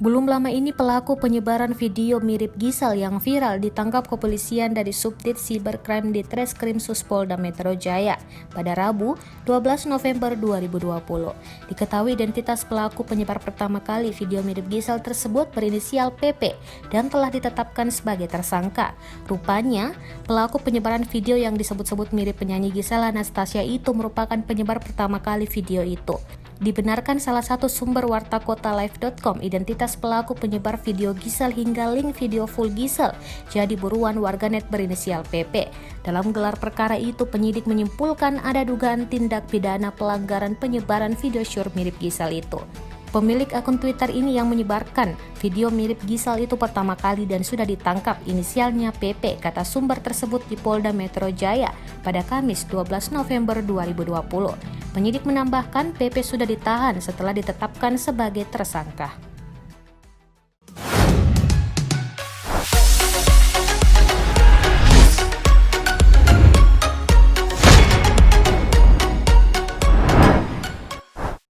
Belum lama ini pelaku penyebaran video mirip Gisel yang viral ditangkap kepolisian dari Subdit Cybercrime di Treskrim Suspolda Metro Jaya pada Rabu 12 November 2020. Diketahui identitas pelaku penyebar pertama kali video mirip Gisel tersebut berinisial PP dan telah ditetapkan sebagai tersangka. Rupanya, pelaku penyebaran video yang disebut-sebut mirip penyanyi Gisel Anastasia itu merupakan penyebar pertama kali video itu. Dibenarkan salah satu sumber warta kotalive.com, identitas pelaku penyebar video Gisel hingga link video full Gisel jadi buruan warganet berinisial PP. Dalam gelar perkara itu, penyidik menyimpulkan ada dugaan tindak pidana pelanggaran penyebaran video syur mirip Gisel itu. Pemilik akun Twitter ini yang menyebarkan video mirip Gisel itu pertama kali dan sudah ditangkap, inisialnya PP, kata sumber tersebut di Polda Metro Jaya pada Kamis 12 November 2020. Penyidik menambahkan PP sudah ditahan setelah ditetapkan sebagai tersangka.